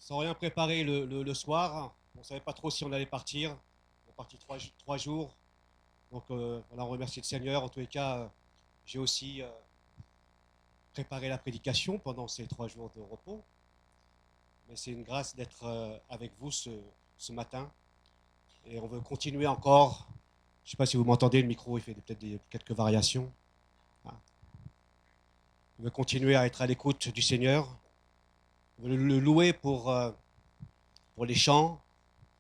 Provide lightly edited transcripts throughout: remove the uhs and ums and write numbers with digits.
Sans rien préparer le soir. On ne savait pas trop si on allait partir. On est parti 3 jours. Donc voilà, on remercie le Seigneur. En tous les cas, j'ai aussi préparé la prédication pendant ces 3 jours de repos. Mais c'est une grâce d'être avec vous ce matin. Et on veut continuer encore. Je ne sais pas si vous m'entendez, le micro, il fait peut-être quelques variations. Ah. On veut continuer à être à l'écoute du Seigneur. On veut le louer pour les chants,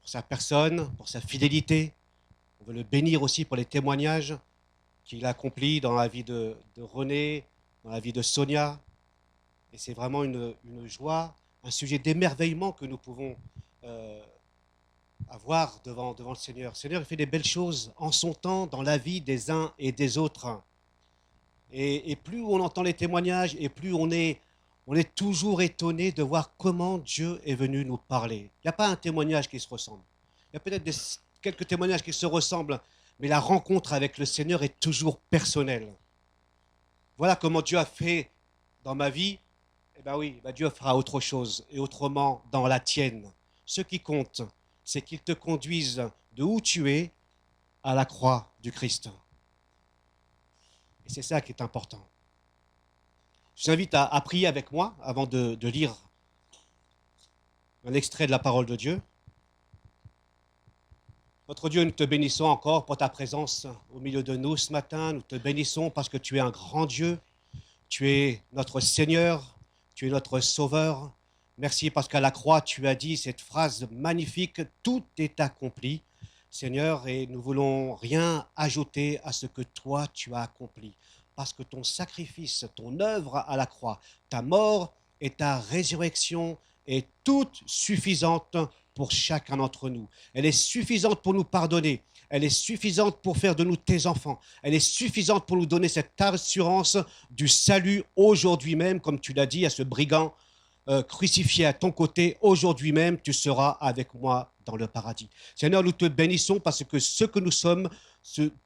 pour sa personne, pour sa fidélité. On veut le bénir aussi pour les témoignages qu'il a accomplis dans la vie de René, dans la vie de Sonia. Et c'est vraiment une joie, un sujet d'émerveillement que nous pouvons euh, avoir devant le Seigneur. Le Seigneur il fait des belles choses en son temps dans la vie des uns et des autres. Et plus on entend les témoignages, et plus on est toujours étonné de voir comment Dieu est venu nous parler. Il n'y a pas un témoignage qui se ressemble. Il y a peut-être quelques témoignages qui se ressemblent, mais la rencontre avec le Seigneur est toujours personnelle. Voilà comment Dieu a fait dans ma vie. Eh bien oui, Dieu fera autre chose, et autrement dans la tienne. Ce qui compte, c'est qu'il te conduise de où tu es à la croix du Christ. Et c'est ça qui est important. Je vous invite à prier avec moi avant de lire un extrait de la parole de Dieu. Notre Dieu, nous te bénissons encore pour ta présence au milieu de nous ce matin. Nous te bénissons parce que tu es un grand Dieu. Tu es notre Seigneur. Tu es notre Sauveur. Merci parce qu'à la croix, tu as dit cette phrase magnifique, tout est accompli, Seigneur, et nous ne voulons rien ajouter à ce que toi, tu as accompli. Parce que ton sacrifice, ton œuvre à la croix, ta mort et ta résurrection est toute suffisante pour chacun d'entre nous. Elle est suffisante pour nous pardonner. Elle est suffisante pour faire de nous tes enfants. Elle est suffisante pour nous donner cette assurance du salut aujourd'hui même, comme tu l'as dit à ce brigand crucifié à ton côté. Aujourd'hui même, tu seras avec moi dans le paradis. Seigneur, nous te bénissons parce que ce que nous sommes,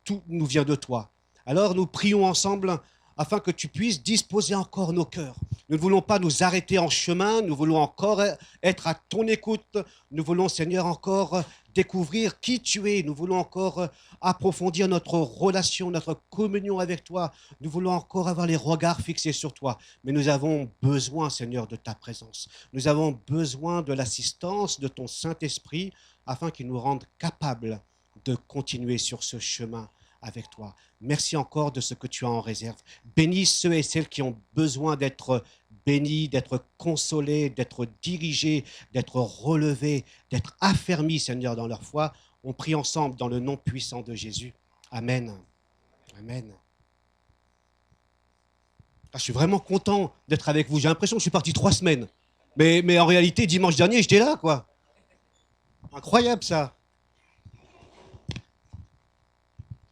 tout nous vient de toi. Alors nous prions ensemble afin que tu puisses disposer encore nos cœurs. Nous ne voulons pas nous arrêter en chemin, nous voulons encore être à ton écoute, nous voulons, Seigneur, encore découvrir qui tu es, nous voulons encore approfondir notre relation, notre communion avec toi, nous voulons encore avoir les regards fixés sur toi, mais nous avons besoin, Seigneur, de ta présence. Nous avons besoin de l'assistance de ton Saint-Esprit afin qu'il nous rende capables de continuer sur ce chemin avec toi. Merci encore de ce que tu as en réserve. Bénis ceux et celles qui ont besoin d'être bénis, d'être consolés, d'être dirigés, d'être relevés, d'être affermis, Seigneur, dans leur foi. On prie ensemble dans le nom puissant de Jésus. Amen. Amen. Je suis vraiment content d'être avec vous. J'ai l'impression que je suis parti 3 semaines. Mais en réalité, dimanche dernier, j'étais là, quoi. Incroyable, ça.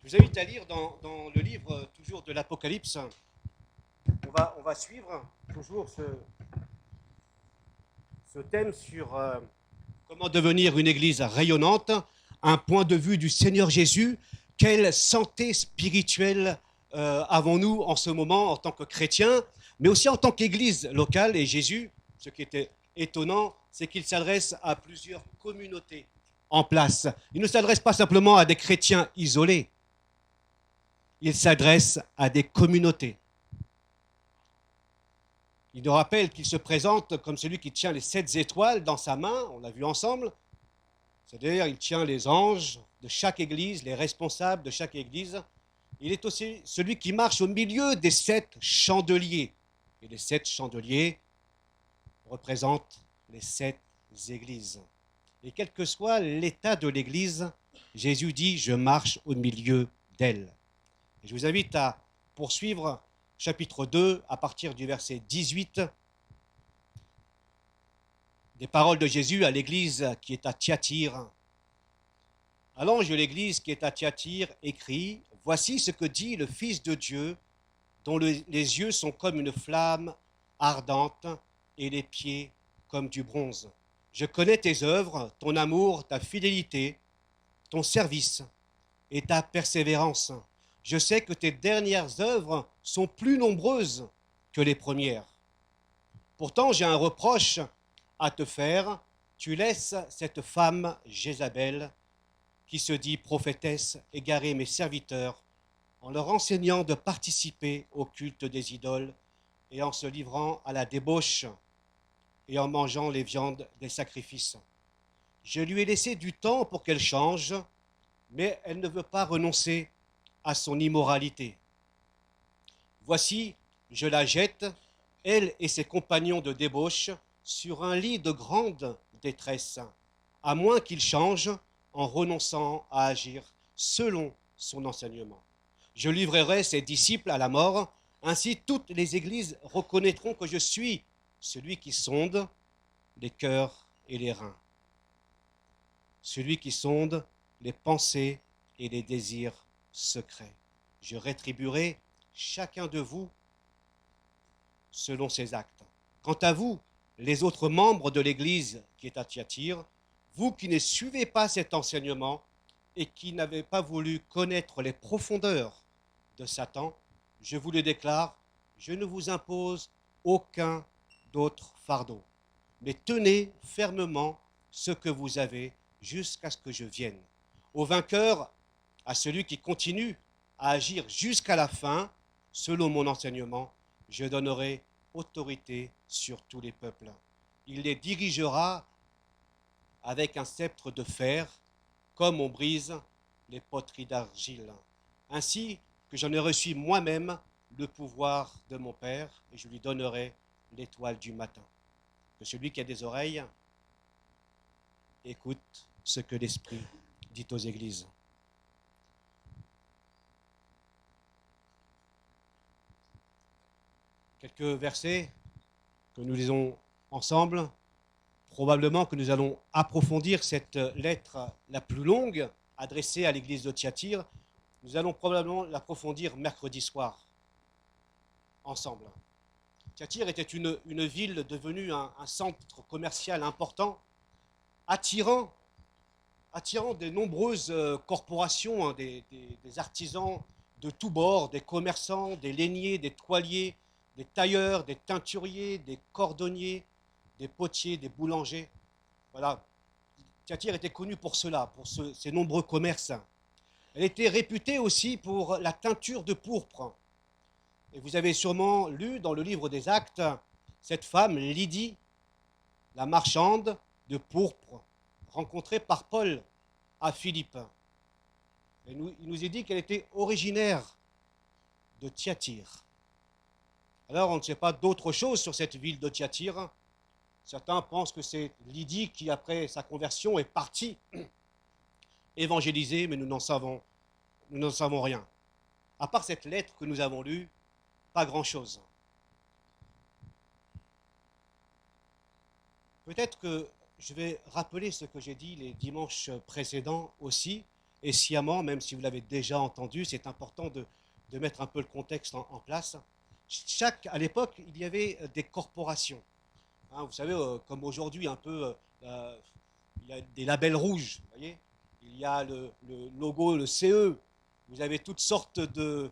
Je vous invite à lire dans le livre toujours de l'Apocalypse. On va suivre toujours ce thème sur comment devenir une église rayonnante, un point de vue du Seigneur Jésus. Quelle santé spirituelle avons-nous en ce moment en tant que chrétiens, mais aussi en tant qu'église locale. Et Jésus, ce qui était étonnant, c'est qu'il s'adresse à plusieurs communautés en place. Il ne s'adresse pas simplement à des chrétiens isolés. Il s'adresse à des communautés. Il nous rappelle qu'il se présente comme celui qui tient les 7 étoiles dans sa main, on l'a vu ensemble. C'est-à-dire, il tient les anges de chaque église, les responsables de chaque église. Il est aussi celui qui marche au milieu des 7 chandeliers. Et les 7 chandeliers représentent les 7 églises. Et quel que soit l'état de l'église, Jésus dit « Je marche au milieu d'elle ». Je vous invite à poursuivre chapitre 2 à partir du verset 18 des paroles de Jésus à l'église qui est à Thyatire. À l'ange de l'église qui est à Thyatire écrit « Voici ce que dit le Fils de Dieu, dont les yeux sont comme une flamme ardente et les pieds comme du bronze. Je connais tes œuvres, ton amour, ta fidélité, ton service et ta persévérance. Je sais que tes dernières œuvres sont plus nombreuses que les premières. Pourtant, j'ai un reproche à te faire, tu laisses cette femme Jézabel, qui se dit prophétesse, égarer mes serviteurs en leur enseignant de participer au culte des idoles et en se livrant à la débauche et en mangeant les viandes des sacrifices. Je lui ai laissé du temps pour qu'elle change, mais elle ne veut pas renoncer à son immoralité. Voici, je la jette, elle et ses compagnons de débauche, sur un lit de grande détresse, à moins qu'il change en renonçant à agir selon son enseignement. Je livrerai ses disciples à la mort, ainsi toutes les églises reconnaîtront que je suis celui qui sonde les cœurs et les reins, celui qui sonde les pensées et les désirs secrets. Je rétribuerai chacun de vous selon ses actes. Quant à vous, les autres membres de l'Église qui est à Thyatire, vous qui ne suivez pas cet enseignement et qui n'avez pas voulu connaître les profondeurs de Satan, je vous le déclare, je ne vous impose aucun d'autre fardeau, mais tenez fermement ce que vous avez jusqu'à ce que je vienne. Au vainqueur, à celui qui continue à agir jusqu'à la fin, selon mon enseignement, je donnerai autorité sur tous les peuples. Il les dirigera avec un sceptre de fer, comme on brise les poteries d'argile. Ainsi que j'en ai reçu moi-même le pouvoir de mon Père, et je lui donnerai l'étoile du matin. Que celui qui a des oreilles écoute ce que l'Esprit dit aux églises. Quelques versets que nous lisons ensemble. Probablement que nous allons approfondir cette lettre la plus longue adressée à l'église de Thyatire. Nous allons probablement l'approfondir mercredi soir, ensemble. Thyatire était une ville devenue un centre commercial important, attirant de nombreuses corporations, des artisans de tous bords, des commerçants, des lainiers, des toiliers, des tailleurs, des teinturiers, des cordonniers, des potiers, des boulangers. Voilà. Thyatire était connue pour cela, pour ces nombreux commerces. Elle était réputée aussi pour la teinture de pourpre. Et vous avez sûrement lu dans le livre des Actes cette femme, Lydie, la marchande de pourpre, rencontrée par Paul à Philippe. Et il nous est dit qu'elle était originaire de Thyatire. Alors on ne sait pas d'autre chose sur cette ville de Thyatire. Certains pensent que c'est Lydie qui, après sa conversion, est partie évangéliser, mais nous n'en savons rien. À part cette lettre que nous avons lue, pas grand-chose. Peut-être que je vais rappeler ce que j'ai dit les dimanches précédents aussi, et sciemment, même si vous l'avez déjà entendu, c'est important de mettre un peu le contexte en place. À l'époque, il y avait des corporations. Hein, vous savez, comme aujourd'hui, un peu, il y a des labels rouges, vous voyez. Il y a le logo, le CE. Vous avez toutes sortes de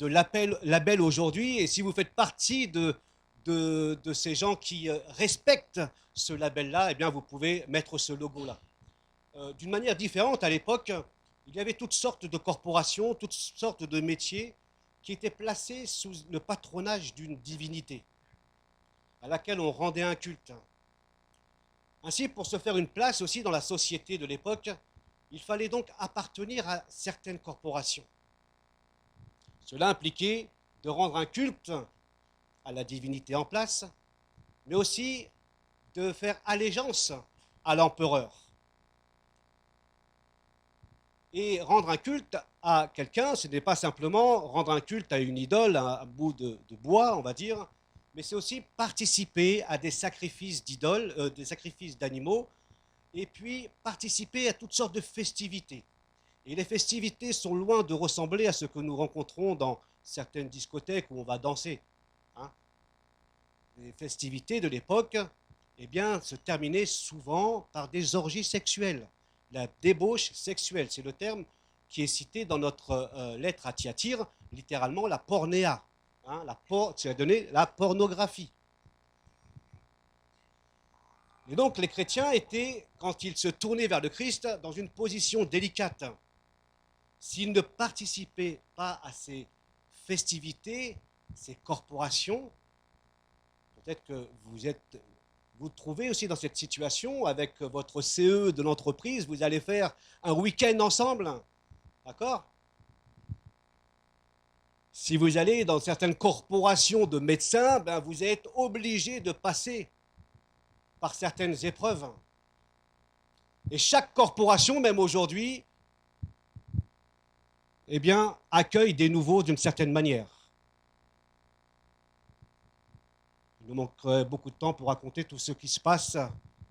labels aujourd'hui. Et si vous faites partie de ces gens qui respectent ce label-là, eh bien, vous pouvez mettre ce logo-là. D'une manière différente, à l'époque, il y avait toutes sortes de corporations, toutes sortes de métiers qui étaient placés sous le patronage d'une divinité à laquelle on rendait un culte. Ainsi, pour se faire une place aussi dans la société de l'époque, il fallait donc appartenir à certaines corporations. Cela impliquait de rendre un culte à la divinité en place, mais aussi de faire allégeance à l'empereur. Et rendre un culte à quelqu'un, ce n'est pas simplement rendre un culte à une idole, un bout de bois, on va dire, mais c'est aussi participer à des sacrifices d'idoles, des sacrifices d'animaux, et puis participer à toutes sortes de festivités. Et les festivités sont loin de ressembler à ce que nous rencontrons dans certaines discothèques où on va danser. Hein. Les festivités de l'époque, eh bien, se terminaient souvent par des orgies sexuelles. La débauche sexuelle, c'est le terme qui est cité dans notre lettre à Thyatire, littéralement la pornéa. Hein, c'est donné la pornographie. Et donc les chrétiens étaient, quand ils se tournaient vers le Christ, dans une position délicate. S'ils ne participaient pas à ces festivités, ces corporations, peut-être que vous trouvez aussi dans cette situation avec votre CE de l'entreprise, vous allez faire un week-end ensemble, d'accord? Si vous allez dans certaines corporations de médecins, ben vous êtes obligé de passer par certaines épreuves. Et chaque corporation, même aujourd'hui, eh bien, accueille des nouveaux d'une certaine manière. Il nous manquerait beaucoup de temps pour raconter tout ce qui se passe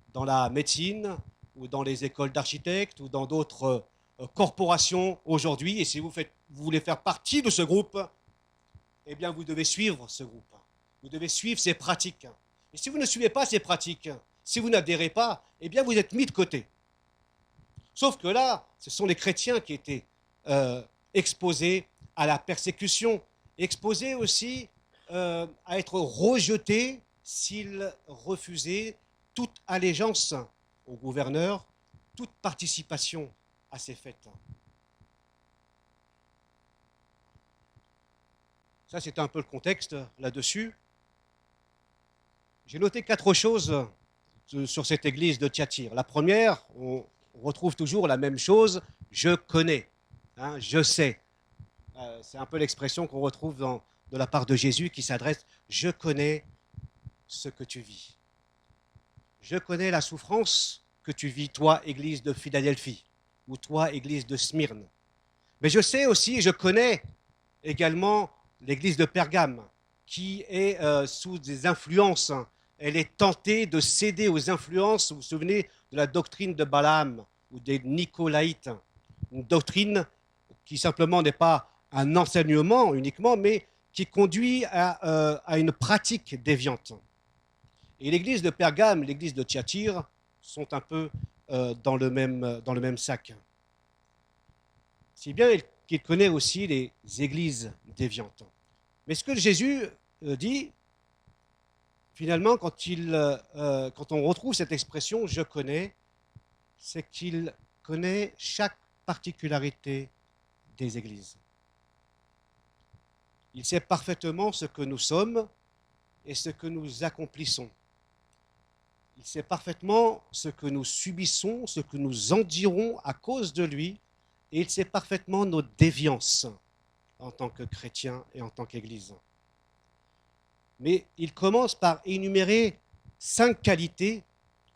dans la médecine ou dans les écoles d'architectes ou dans d'autres corporations aujourd'hui. Et si vous voulez faire partie de ce groupe, eh bien, vous devez suivre ce groupe. Vous devez suivre ces pratiques. Et si vous ne suivez pas ces pratiques, si vous n'adhérez pas, eh bien, vous êtes mis de côté. Sauf que là, ce sont les chrétiens qui étaient exposés à la persécution, exposés aussi à être rejetés s'ils refusaient toute allégeance au gouverneur, toute participation à ces fêtes. Ça, c'est un peu le contexte là-dessus. J'ai noté 4 choses sur cette église de Thyatire. La première, on retrouve toujours la même chose, je connais, hein, je sais. C'est un peu l'expression qu'on retrouve de la part de Jésus qui s'adresse, je connais ce que tu vis. Je connais la souffrance que tu vis, toi, église de Philadelphie, ou toi, église de Smyrne. Mais je sais aussi, je connais également l'église de Pergame, qui est sous des influences. Elle est tentée de céder aux influences, vous vous souvenez de la doctrine de Balaam ou des Nicolaïtes, une doctrine qui simplement n'est pas un enseignement uniquement, mais qui conduit à une pratique déviante. Et l'église de Pergame, l'église de Thyatire sont un peu dans le même sac. Si bien qu'il connaît aussi les églises déviantes. Mais ce que Jésus dit, finalement, quand on retrouve cette expression « je connais », c'est qu'il connaît chaque particularité des églises. Il sait parfaitement ce que nous sommes et ce que nous accomplissons. Il sait parfaitement ce que nous subissons, ce que nous endirons à cause de lui, et il sait parfaitement nos déviances en tant que chrétiens et en tant qu'Église. Mais il commence par énumérer 5 qualités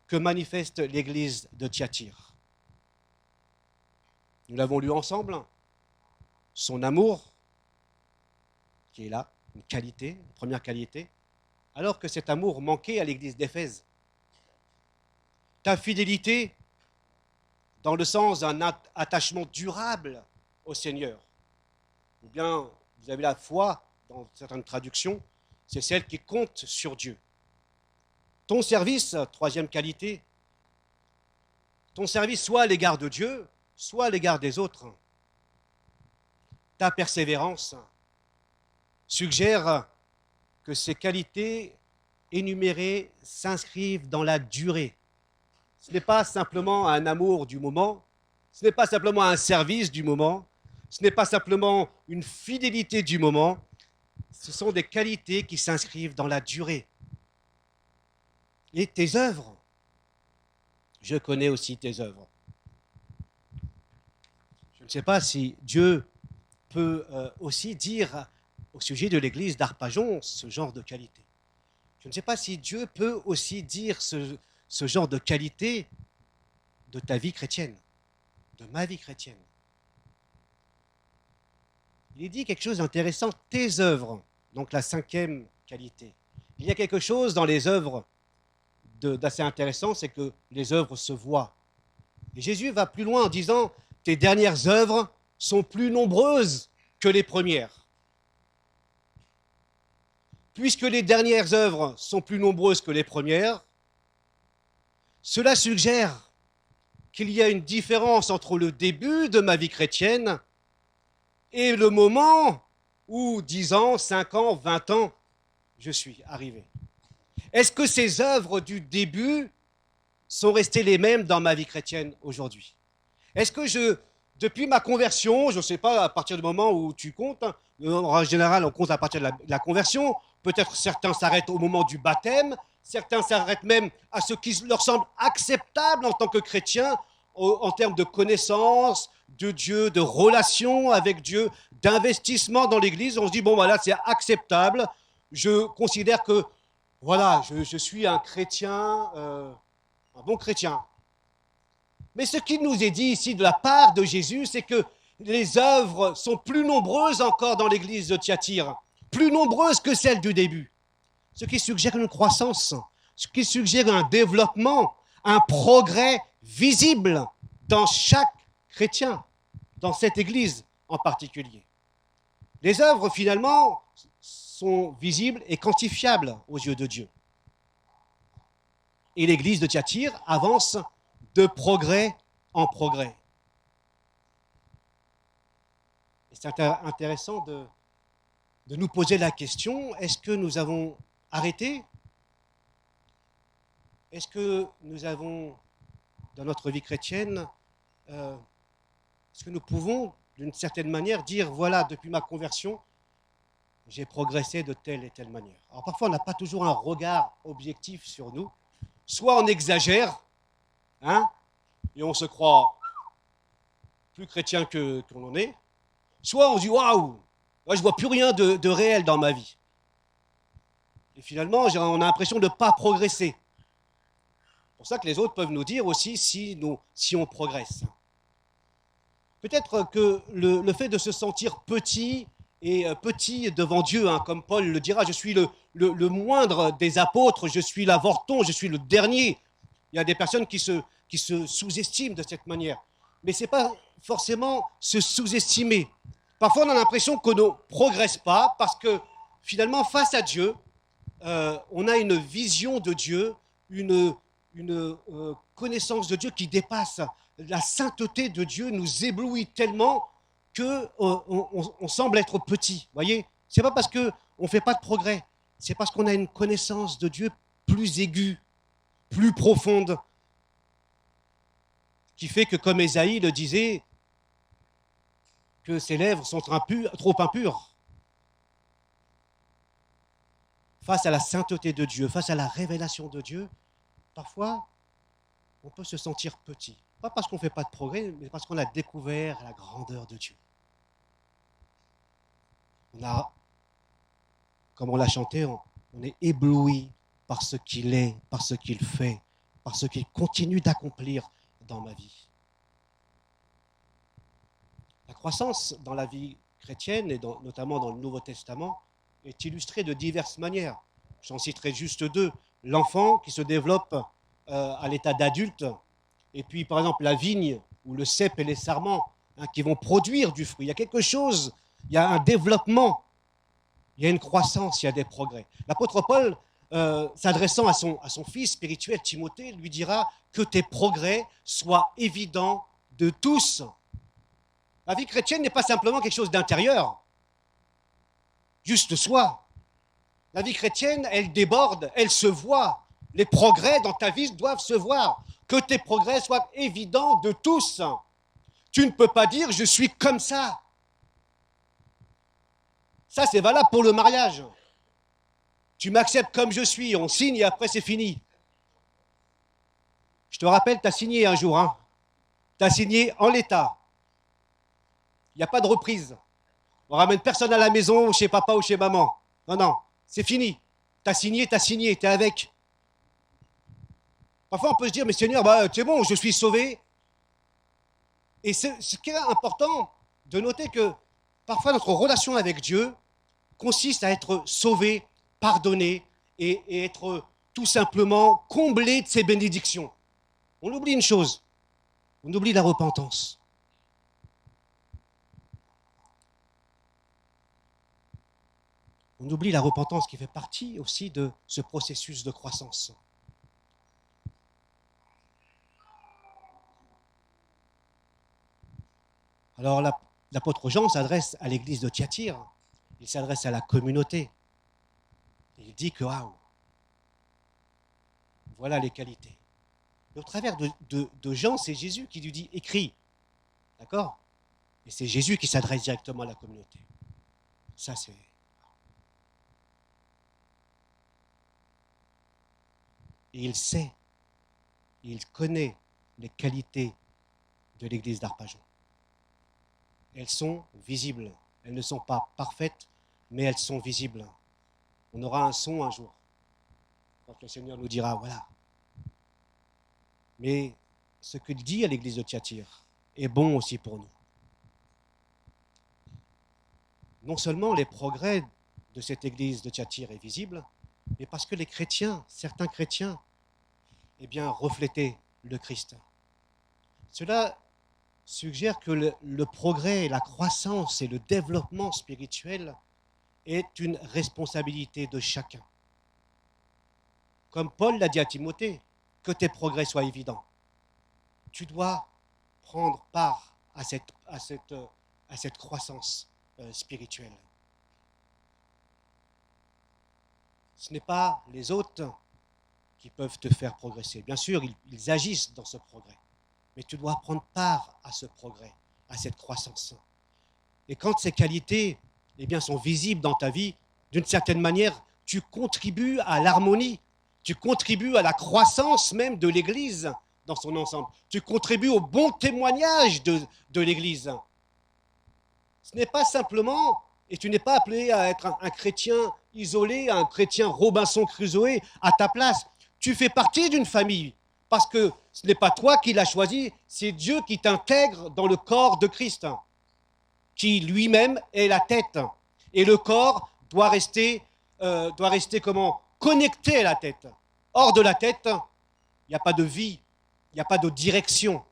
que manifeste l'Église de Thyatire. Nous l'avons lu ensemble. Son amour, qui est là, une qualité, une première qualité, alors que cet amour manquait à l'Église d'Éphèse. Ta fidélité, dans le sens d'un attachement durable au Seigneur. Ou bien, vous avez la foi, dans certaines traductions, c'est celle qui compte sur Dieu. Ton service, troisième qualité, ton service soit à l'égard de Dieu, soit à l'égard des autres. Ta persévérance suggère que ces qualités énumérées s'inscrivent dans la durée. Ce n'est pas simplement un amour du moment, ce n'est pas simplement un service du moment, ce n'est pas simplement une fidélité du moment, ce sont des qualités qui s'inscrivent dans la durée. Et tes œuvres, je connais aussi tes œuvres. Je ne sais pas si Dieu peut aussi dire au sujet de l'église d'Arpajon ce genre de qualité. Je ne sais pas si Dieu peut aussi dire ce genre de qualité de ta vie chrétienne, de ma vie chrétienne. Il est dit quelque chose d'intéressant, tes œuvres, donc la 5e qualité. Il y a quelque chose dans les œuvres d'assez intéressant, c'est que les œuvres se voient. Et Jésus va plus loin en disant, tes dernières œuvres sont plus nombreuses que les premières. Puisque les dernières œuvres sont plus nombreuses que les premières, cela suggère qu'il y a une différence entre le début de ma vie chrétienne et le moment où 10 ans, 5 ans, 20 ans, je suis arrivé. Est-ce que ces œuvres du début sont restés les mêmes dans ma vie chrétienne aujourd'hui? Est-ce que depuis ma conversion, je ne sais pas à partir du moment où tu comptes, hein, en général on compte à partir de la conversion, peut-être certains s'arrêtent au moment du baptême, certains s'arrêtent même à ce qui leur semble acceptable en tant que chrétiens, en termes de connaissance de Dieu, de relation avec Dieu, d'investissement dans l'Église. On se dit, bon voilà, c'est acceptable, je considère que, voilà, je suis un chrétien, un bon chrétien. Mais ce qui nous est dit ici de la part de Jésus, c'est que les œuvres sont plus nombreuses encore dans l'église de Thyatire, plus nombreuses que celles du début. Ce qui suggère une croissance, ce qui suggère un développement, un progrès visible dans chaque chrétien, dans cette église en particulier. Les œuvres, finalement, sont visibles et quantifiables aux yeux de Dieu. Et l'église de Thyatire avance de progrès en progrès. Et c'est intéressant de nous poser la question, est-ce que nous avons arrêté? Est-ce que nous avons, dans notre vie chrétienne, est-ce que nous pouvons, d'une certaine manière, dire, voilà, depuis ma conversion, j'ai progressé de telle et telle manière. Alors parfois, on n'a pas toujours un regard objectif sur nous. Soit on exagère, hein, et on se croit plus chrétien qu'on en est, soit on se dit waouh, je ne vois plus rien de réel dans ma vie. Et finalement, on a l'impression de ne pas progresser. C'est pour ça que les autres peuvent nous dire aussi si on progresse. Peut-être que le fait de se sentir petit et petit devant Dieu, hein, comme Paul le dira, je suis le moindre des apôtres, je suis l'avorton, je suis le dernier. Il y a des personnes qui se sous-estiment de cette manière. Mais ce n'est pas forcément se sous-estimer. Parfois, on a l'impression qu'on ne progresse pas parce que finalement, face à Dieu, on a une vision de Dieu, une connaissance de Dieu qui dépasse. La sainteté de Dieu nous éblouit tellement qu'on semble être petit. Voyez, ce n'est pas parce qu'on ne fait pas de progrès, c'est parce qu'on a une connaissance de Dieu plus aiguë, plus profonde, qui fait que, comme Ésaïe le disait, que ses lèvres sont trop impures. Face à la sainteté de Dieu, face à la révélation de Dieu, parfois, on peut se sentir petit. Pas parce qu'on ne fait pas de progrès, mais parce qu'on a découvert la grandeur de Dieu. Comme on l'a chanté, on est ébloui par ce qu'il est, par ce qu'il fait, par ce qu'il continue d'accomplir dans ma vie. La croissance dans la vie chrétienne, et notamment dans le Nouveau Testament, est illustrée de diverses manières. J'en citerai juste deux. L'enfant qui se développe à l'état d'adulte, et puis par exemple la vigne ou le cep et les sarments, hein, qui vont produire du fruit. Il y a quelque chose, il y a un développement, il y a une croissance, il y a des progrès. L'apôtre Paul, s'adressant à son fils spirituel Timothée, lui dira que tes progrès soient évidents de tous. La vie chrétienne n'est pas simplement quelque chose d'intérieur, juste soi. La vie chrétienne, elle déborde, elle se voit. Les progrès dans ta vie doivent se voir. Que tes progrès soient évidents de tous. Tu ne peux pas dire « je suis comme ça ». Ça, c'est valable pour le mariage. Tu m'acceptes comme je suis, on signe et après c'est fini. Je te rappelle, tu as signé un jour. Hein. Tu as signé en l'état. Il n'y a pas de reprise. On ramène personne à la maison, chez papa ou chez maman. Non, non, c'est fini. Tu as signé, tu es avec. Parfois, on peut se dire, mais Seigneur, c'est bon, je suis sauvé. Et ce qui est important de noter que parfois notre relation avec Dieu consiste à être sauvé, pardonné et être tout simplement comblé de ses bénédictions. On oublie une chose, on oublie la repentance. On oublie la repentance qui fait partie aussi de ce processus de croissance. Alors l'apôtre Jean s'adresse à l'église de Thyatire, il s'adresse à la communauté. Il dit que waouh, voilà les qualités. Et au travers de Jean, c'est Jésus qui lui dit écris. D'accord? Et c'est Jésus qui s'adresse directement à la communauté. Ça, c'est. Et il sait, il connaît les qualités de l'église d'Arpajon. Elles sont visibles. Elles ne sont pas parfaites, mais elles sont visibles. On aura un son un jour, quand le Seigneur nous dira, voilà. Mais ce qu'il dit à l'église de Thyatire est bon aussi pour nous. Non seulement les progrès de cette église de Thyatire est visible, mais parce que les chrétiens, certains chrétiens, eh bien, reflétaient le Christ. Cela suggère que le progrès, la croissance et le développement spirituel est une responsabilité de chacun. Comme Paul l'a dit à Timothée, que tes progrès soient évidents. Tu dois prendre part à cette croissance spirituelle. Ce n'est pas les autres qui peuvent te faire progresser. Bien sûr, ils agissent dans ce progrès. Mais tu dois prendre part à ce progrès, à cette croissance. Et quand ces qualités eh bien, sont visibles dans ta vie, d'une certaine manière, tu contribues à l'harmonie, tu contribues à la croissance même de l'Église dans son ensemble. Tu contribues au bon témoignage de l'Église. Ce n'est pas simplement, et tu n'es pas appelé à être un chrétien isolé, un chrétien Robinson Crusoe à ta place. Tu fais partie d'une famille, parce que ce n'est pas toi qui l'as choisi, c'est Dieu qui t'intègre dans le corps de Christ, qui lui-même est la tête. Et le corps doit rester comment? Connecté à la tête. Hors de la tête, il n'y a pas de vie, il n'y a pas de direction.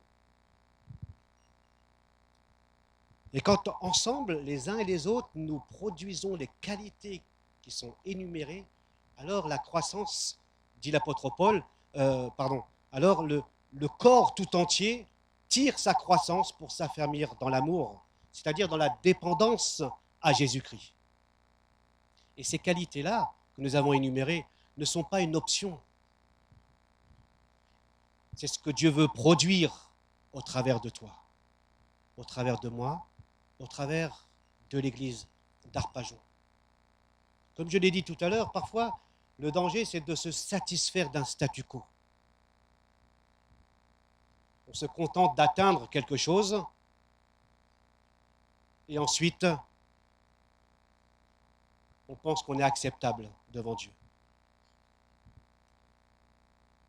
Et quand ensemble, les uns et les autres, nous produisons les qualités qui sont énumérées, alors la croissance, dit l'apôtre Paul, alors le corps tout entier tire sa croissance pour s'affermir dans l'amour, c'est-à-dire dans la dépendance à Jésus-Christ. Et ces qualités-là que nous avons énumérées ne sont pas une option. C'est ce que Dieu veut produire au travers de toi, au travers de moi, au travers de l'église d'Arpajon. Comme je l'ai dit tout à l'heure, parfois, le danger, c'est de se satisfaire d'un statu quo. On se contente d'atteindre quelque chose et ensuite, on pense qu'on est acceptable devant Dieu.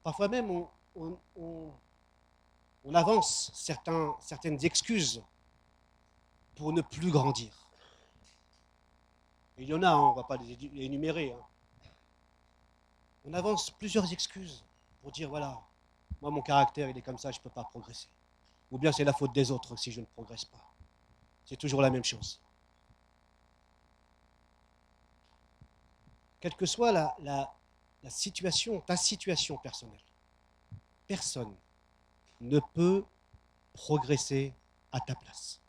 Parfois même, on avance certaines excuses pour ne plus grandir. Et il y en a, on ne va pas les énumérer. On avance plusieurs excuses pour dire, voilà, moi mon caractère il est comme ça, je ne peux pas progresser. Ou bien c'est la faute des autres si je ne progresse pas. C'est toujours la même chose. Quelle que soit la situation, ta situation personnelle, personne ne peut progresser à ta place.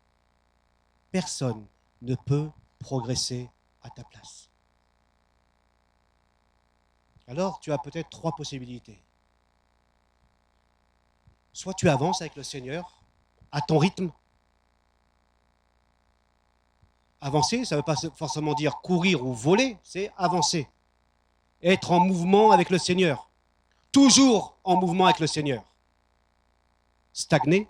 Personne ne peut progresser à ta place. Alors, tu as peut-être trois possibilités. Soit tu avances avec le Seigneur à ton rythme. Avancer, ça ne veut pas forcément dire courir ou voler, c'est avancer. Être en mouvement avec le Seigneur. Toujours en mouvement avec le Seigneur. Stagner.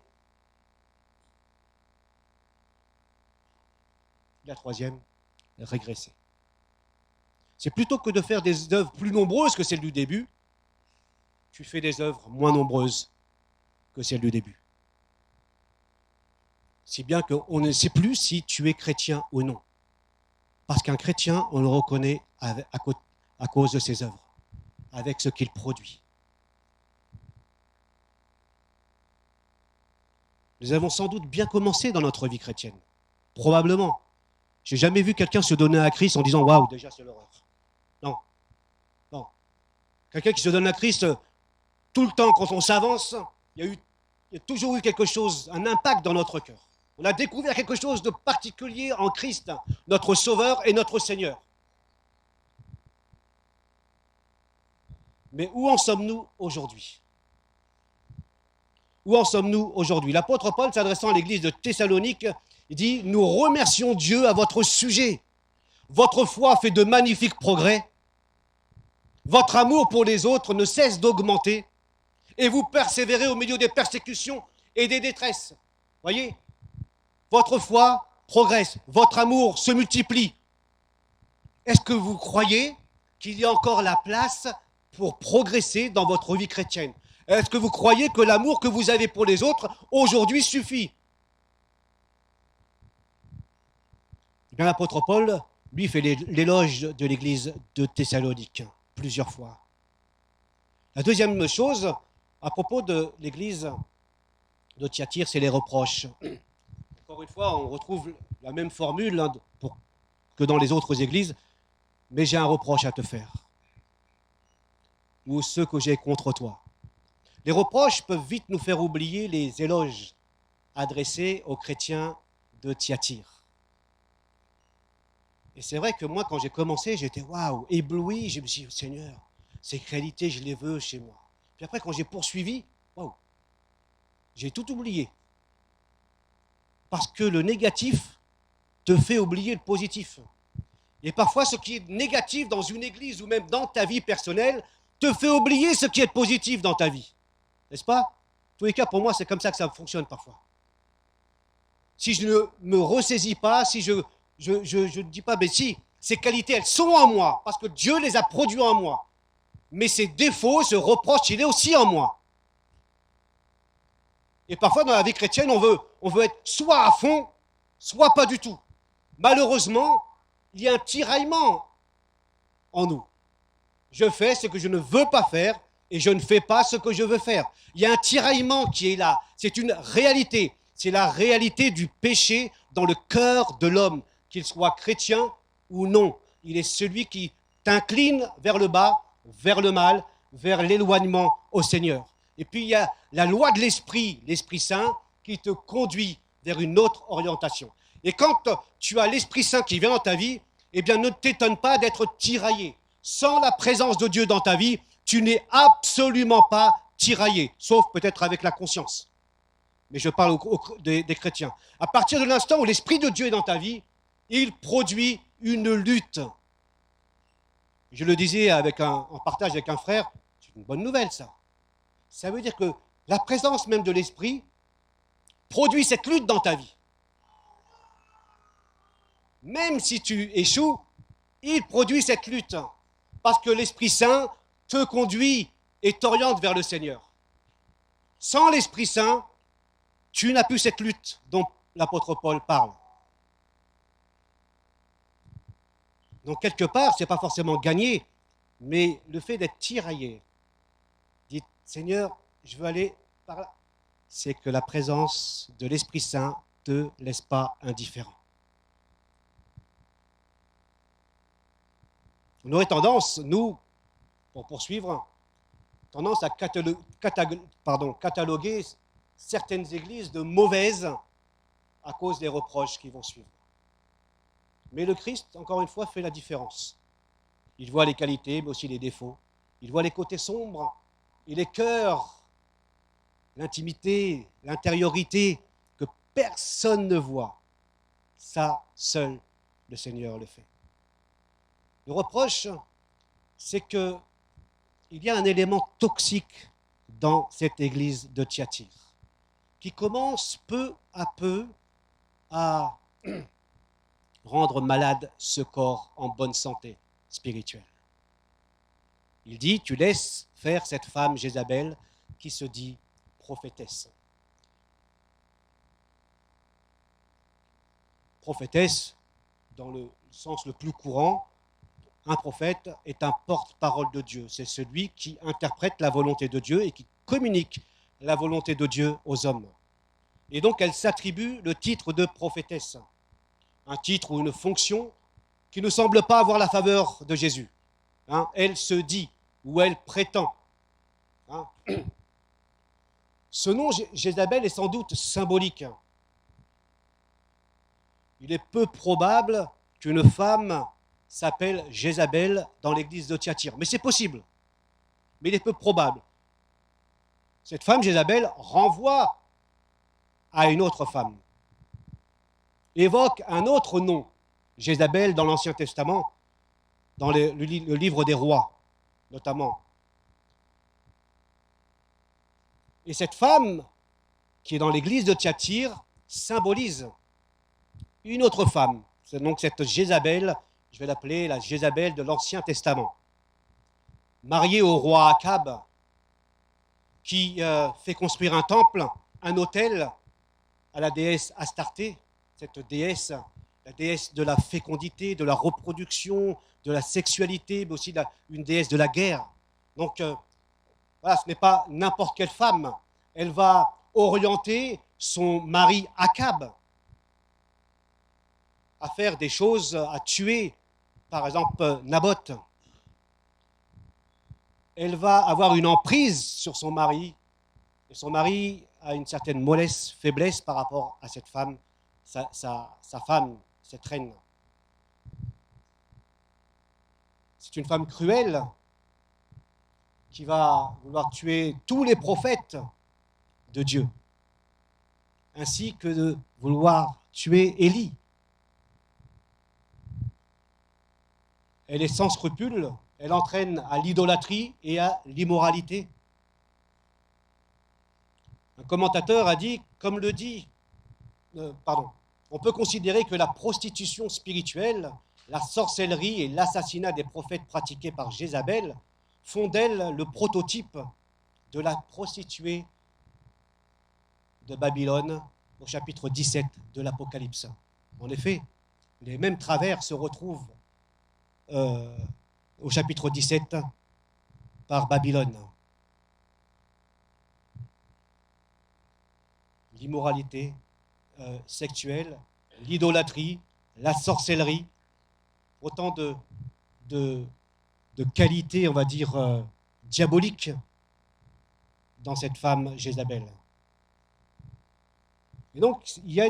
La troisième, régresser. C'est plutôt que de faire des œuvres plus nombreuses que celles du début, tu fais des œuvres moins nombreuses que celles du début. Si bien qu'on ne sait plus si tu es chrétien ou non. Parce qu'un chrétien, on le reconnaît à cause de ses œuvres, avec ce qu'il produit. Nous avons sans doute bien commencé dans notre vie chrétienne. Probablement. Je n'ai jamais vu quelqu'un se donner à Christ en disant « Waouh, déjà c'est l'horreur ». Non. Non. Quelqu'un qui se donne à Christ, tout le temps, quand on s'avance, il y a toujours eu quelque chose, un impact dans notre cœur. On a découvert quelque chose de particulier en Christ, notre Sauveur et notre Seigneur. Mais où en sommes-nous aujourd'hui? Où en sommes-nous aujourd'hui? L'apôtre Paul, s'adressant à l'église de Thessalonique, il dit « Nous remercions Dieu à votre sujet. Votre foi fait de magnifiques progrès. Votre amour pour les autres ne cesse d'augmenter. Et vous persévérez au milieu des persécutions et des détresses. » Voyez, votre foi progresse, votre amour se multiplie. Est-ce que vous croyez qu'il y a encore la place pour progresser dans votre vie chrétienne? Est-ce que vous croyez que l'amour que vous avez pour les autres aujourd'hui suffit? Eh bien, l'apôtre Paul, lui, fait l'éloge de l'église de Thessalonique plusieurs fois. La deuxième chose, à propos de l'église de Thyatire, c'est les reproches. Encore une fois, on retrouve la même formule que dans les autres églises, mais j'ai un reproche à te faire, ou ceux que j'ai contre toi. Les reproches peuvent vite nous faire oublier les éloges adressés aux chrétiens de Thyatire. Et c'est vrai que moi, quand j'ai commencé, j'étais waouh, ébloui. Je me suis dit, Seigneur, ces qualités, je les veux chez moi. Puis après, quand j'ai poursuivi, waouh, j'ai tout oublié. Parce que le négatif te fait oublier le positif. Et parfois, ce qui est négatif dans une église ou même dans ta vie personnelle te fait oublier ce qui est positif dans ta vie. N'est-ce pas? En tous les cas, pour moi, c'est comme ça que ça fonctionne parfois. Si je ne me ressaisis pas, si je ne dis pas, mais si, ces qualités, elles sont en moi, parce que Dieu les a produits en moi. Mais ces défauts, ce reproche, il est aussi en moi. Et parfois, dans la vie chrétienne, on veut être soit à fond, soit pas du tout. Malheureusement, il y a un tiraillement en nous. Je fais ce que je ne veux pas faire et je ne fais pas ce que je veux faire. Il y a un tiraillement qui est là. C'est une réalité. C'est la réalité du péché dans le cœur de l'homme, qu'il soit chrétien ou non. Il est celui qui t'incline vers le bas, vers le mal, vers l'éloignement au Seigneur. Et puis il y a la loi de l'Esprit, l'Esprit Saint, qui te conduit vers une autre orientation. Et quand tu as l'Esprit Saint qui vient dans ta vie, eh bien ne t'étonne pas d'être tiraillé. Sans la présence de Dieu dans ta vie, tu n'es absolument pas tiraillé, sauf peut-être avec la conscience. Mais je parle des chrétiens. À partir de l'instant où l'Esprit de Dieu est dans ta vie, il produit une lutte. Je le disais en partage avec un frère, c'est une bonne nouvelle ça. Ça veut dire que la présence même de l'Esprit produit cette lutte dans ta vie. Même si tu échoues, il produit cette lutte. Parce que l'Esprit Saint te conduit et t'oriente vers le Seigneur. Sans l'Esprit Saint, tu n'as plus cette lutte dont l'apôtre Paul parle. Donc quelque part, ce n'est pas forcément gagné, mais le fait d'être tiraillé, dites Seigneur, je veux aller par là, c'est que la présence de l'Esprit Saint ne te laisse pas indifférent. On aurait tendance, nous, pour poursuivre, tendance à cataloguer certaines églises de mauvaises à cause des reproches qui vont suivre. Mais le Christ, encore une fois, fait la différence. Il voit les qualités, mais aussi les défauts. Il voit les côtés sombres et les cœurs, l'intimité, l'intériorité que personne ne voit. Ça, seul le Seigneur le fait. Le reproche, c'est qu'il y a un élément toxique dans cette église de Thyatire qui commence peu à peu à rendre malade ce corps en bonne santé spirituelle. Il dit, tu laisses faire cette femme Jézabel qui se dit prophétesse. Prophétesse, dans le sens le plus courant, un prophète est un porte-parole de Dieu. C'est celui qui interprète la volonté de Dieu et qui communique la volonté de Dieu aux hommes. Et donc, elle s'attribue le titre de prophétesse, un titre ou une fonction qui ne semble pas avoir la faveur de Jésus. Elle se dit ou elle prétend. Ce nom, Jézabel, est sans doute symbolique. Il est peu probable qu'une femme s'appelle Jézabel dans l'église de Thyatire. Mais c'est possible. Mais il est peu probable. Cette femme, Jézabel, renvoie à une autre femme, évoque un autre nom, Jézabel dans l'Ancien Testament, dans le livre des rois, notamment. Et cette femme, qui est dans l'église de Thyatire, symbolise une autre femme. C'est donc cette Jézabel, je vais l'appeler la Jézabel de l'Ancien Testament, mariée au roi Akab, qui fait construire un temple, un autel à la déesse Astarté, cette déesse, la déesse de la fécondité, de la reproduction, de la sexualité, mais aussi une déesse de la guerre. Donc, voilà, ce n'est pas n'importe quelle femme. Elle va orienter son mari Akab à faire des choses, à tuer, par exemple, Naboth. Elle va avoir une emprise sur son mari, et son mari a une certaine mollesse, faiblesse par rapport à cette femme, sa femme, cette reine. C'est une femme cruelle qui va vouloir tuer tous les prophètes de Dieu, ainsi que de vouloir tuer Élie. Elle est sans scrupule, elle entraîne à l'idolâtrie et à l'immoralité. Un commentateur a dit, comme le dit, on peut considérer que la prostitution spirituelle, la sorcellerie et l'assassinat des prophètes pratiqués par Jézabel font d'elle le prototype de la prostituée de Babylone au chapitre 17 de l'Apocalypse. En effet, les mêmes travers se retrouvent au chapitre 17 par Babylone. L'immoralité sexuelle, l'idolâtrie, la sorcellerie, autant de qualités, on va dire, diaboliques dans cette femme Jézabel. Et donc, il y a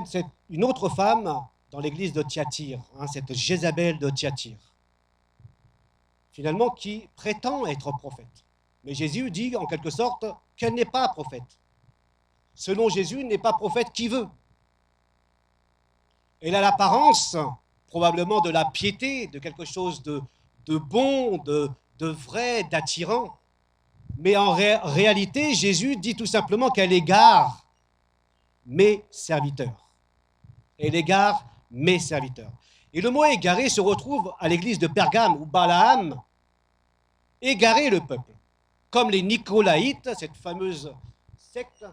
une autre femme dans l'église de Thyatire, cette Jézabel de Thyatire, finalement, qui prétend être prophète. Mais Jésus dit, en quelque sorte, qu'elle n'est pas prophète. Selon Jésus, n'est pas prophète qui veut. Elle a l'apparence, probablement, de la piété, de quelque chose de bon, de vrai, d'attirant. Mais en réalité, Jésus dit tout simplement qu'elle égare mes serviteurs. Elle égare mes serviteurs. Et le mot égaré se retrouve à l'église de Pergame, où Balaam égarait le peuple. Comme les Nicolaïtes, cette fameuse secte,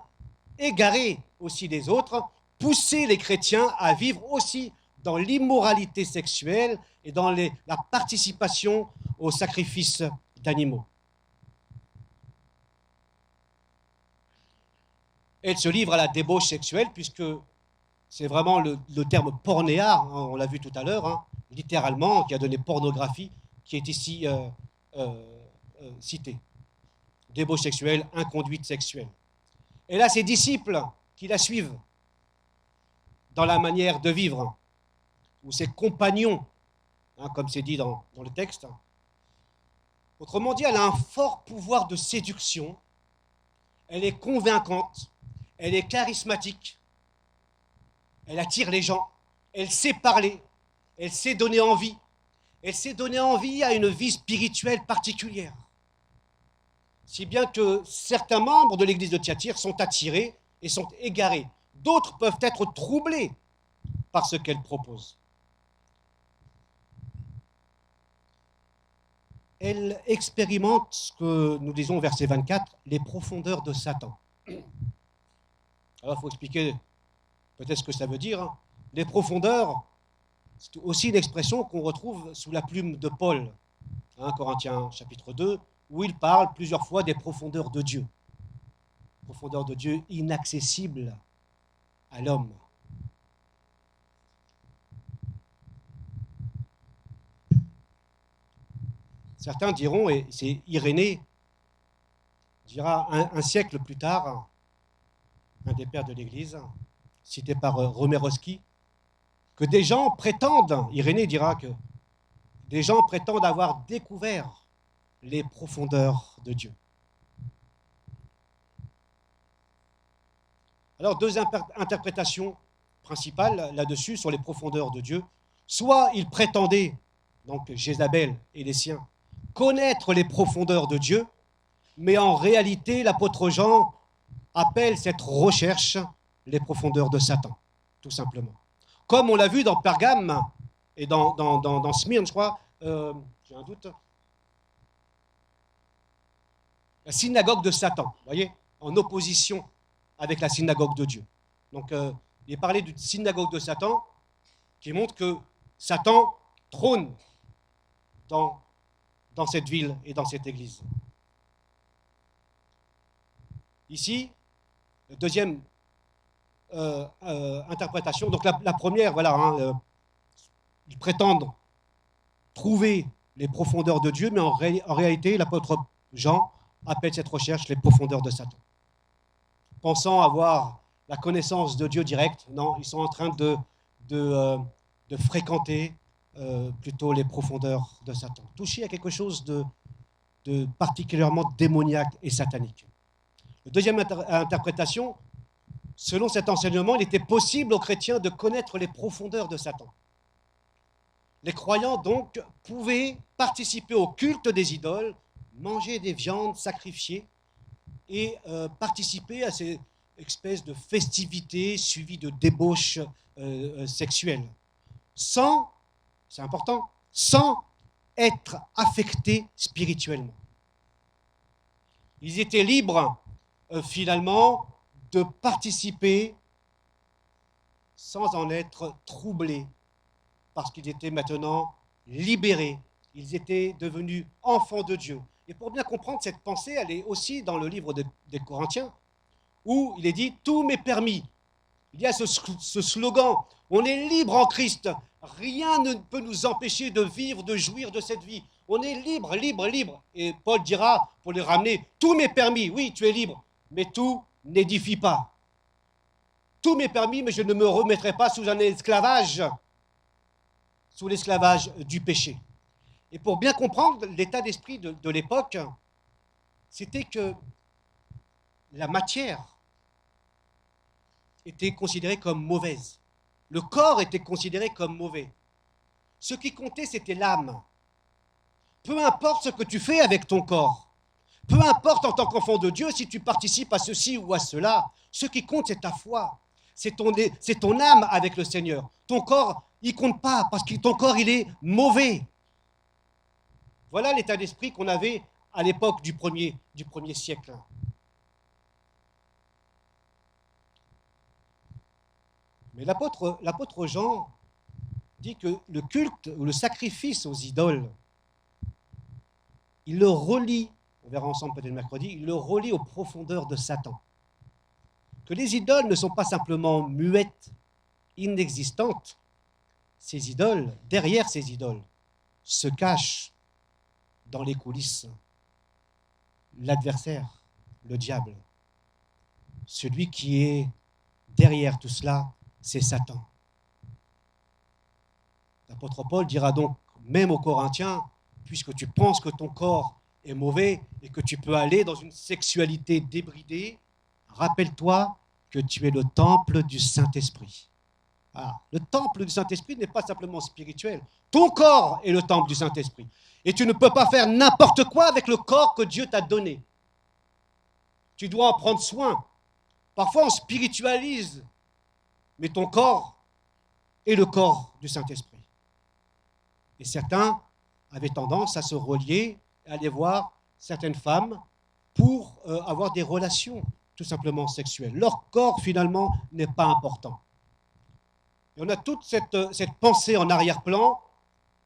égarer aussi les autres, pousser les chrétiens à vivre aussi dans l'immoralité sexuelle et dans la participation au sacrifice d'animaux. Elle se livre à la débauche sexuelle, puisque c'est vraiment le terme pornéa, on l'a vu tout à l'heure, littéralement, qui a donné pornographie, qui est ici cité. Débauche sexuelle, inconduite sexuelle. Elle a ses disciples qui la suivent dans la manière de vivre, ou ses compagnons, comme c'est dit dans le texte. Autrement dit, elle a un fort pouvoir de séduction, elle est convaincante, elle est charismatique, elle attire les gens, elle sait parler, elle sait donner envie à une vie spirituelle particulière. Si bien que certains membres de l'église de Thyatire sont attirés et sont égarés. D'autres peuvent être troublés par ce qu'elle propose. Elle expérimente ce que nous disons au verset 24, les profondeurs de Satan. Alors il faut expliquer peut-être ce que ça veut dire. Les profondeurs, c'est aussi une expression qu'on retrouve sous la plume de Paul, Corinthiens chapitre 2, où il parle plusieurs fois des profondeurs de Dieu. Profondeurs de Dieu inaccessibles à l'homme. Certains diront, et c'est Irénée, dira un siècle plus tard, un des pères de l'Église, cité par Romerowski, que des gens prétendent, Irénée dira que des gens prétendent avoir découvert les profondeurs de Dieu. Alors, deux interprétations principales là-dessus sur les profondeurs de Dieu. Soit il prétendait, donc Jézabel et les siens, connaître les profondeurs de Dieu, mais en réalité, l'apôtre Jean appelle cette recherche les profondeurs de Satan, tout simplement. Comme on l'a vu dans Pergame et dans Smyrne, je crois, j'ai un doute, la synagogue de Satan, vous voyez, en opposition avec la synagogue de Dieu. Donc, il est parlé d'une synagogue de Satan qui montre que Satan trône dans cette ville et dans cette église. Ici, deuxième interprétation, donc la première, voilà, ils prétendent trouver les profondeurs de Dieu, mais en réalité, l'apôtre Jean appelle cette recherche les profondeurs de Satan. Pensant avoir la connaissance de Dieu directe, non, ils sont en train de fréquenter plutôt les profondeurs de Satan. Toucher à quelque chose de particulièrement démoniaque et satanique. La deuxième interprétation, selon cet enseignement, il était possible aux chrétiens de connaître les profondeurs de Satan. Les croyants, donc, pouvaient participer au culte des idoles, manger des viandes sacrifiées et participer à ces espèces de festivités suivies de débauches sexuelles, sans, c'est important, sans être affectés spirituellement. Ils étaient libres, finalement, de participer sans en être troublés, parce qu'ils étaient maintenant libérés. Ils étaient devenus enfants de Dieu. Et pour bien comprendre cette pensée, elle est aussi dans le livre des Corinthiens, où il est dit « tout m'est permis ». Il y a ce slogan « on est libre en Christ, rien ne peut nous empêcher de vivre, de jouir de cette vie. On est libre, libre, libre ». Et Paul dira, pour les ramener « tout m'est permis ». Oui, tu es libre, mais tout n'édifie pas. Tout m'est permis, mais je ne me remettrai pas sous un esclavage, sous l'esclavage du péché. Et pour bien comprendre l'état d'esprit de l'époque, c'était que la matière était considérée comme mauvaise. Le corps était considéré comme mauvais. Ce qui comptait, c'était l'âme. Peu importe ce que tu fais avec ton corps, peu importe en tant qu'enfant de Dieu si tu participes à ceci ou à cela, ce qui compte, c'est ta foi. C'est ton âme avec le Seigneur. Ton corps, il ne compte pas parce que ton corps, il est mauvais. Voilà l'état d'esprit qu'on avait à l'époque du premier siècle. Mais l'apôtre Jean dit que le culte ou le sacrifice aux idoles, il le relie, on verra ensemble peut-être mercredi, il le relie aux profondeurs de Satan. Que les idoles ne sont pas simplement muettes, inexistantes. Ces idoles, derrière ces idoles, se cachent dans les coulisses l'adversaire, le diable. Celui qui est derrière tout cela, c'est Satan. L'apôtre Paul dira donc, même aux Corinthiens, puisque tu penses que ton corps est mauvais et que tu peux aller dans une sexualité débridée, rappelle-toi que tu es le temple du Saint-Esprit. Ah, le temple du Saint-Esprit n'est pas simplement spirituel. Ton corps est le temple du Saint-Esprit. Et tu ne peux pas faire n'importe quoi avec le corps que Dieu t'a donné. Tu dois en prendre soin. Parfois, on spiritualise, mais ton corps est le corps du Saint-Esprit. Et certains avaient tendance à se relier, à aller voir certaines femmes pour avoir des relations tout simplement sexuelles. Leur corps, finalement, n'est pas important. Et on a toute cette pensée en arrière-plan,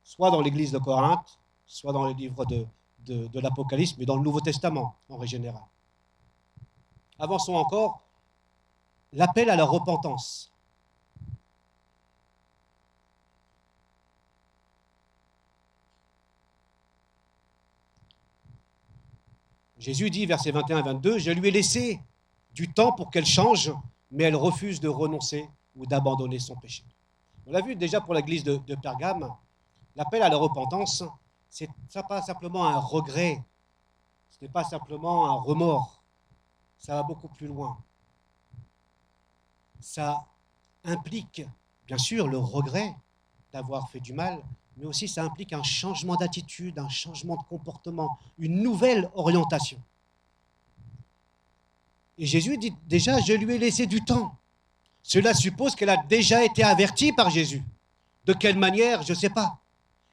soit dans l'église de Corinthe, soit dans les livres de l'Apocalypse, mais dans le Nouveau Testament, en règle générale. Avançons encore, l'appel à la repentance. Jésus dit, versets 21 et 22, « Je lui ai laissé du temps pour qu'elle change, mais elle refuse de renoncer ou d'abandonner son péché. » On l'a vu déjà pour l'église de Pergame, l'appel à la repentance, ce n'est pas simplement un regret, ce n'est pas simplement un remords, ça va beaucoup plus loin. ça implique, bien sûr, le regret d'avoir fait du mal, mais aussi ça implique un changement d'attitude, un changement de comportement, une nouvelle orientation. Et Jésus dit déjà, je lui ai laissé du temps. Cela suppose qu'elle a déjà été avertie par Jésus. De quelle manière, je ne sais pas.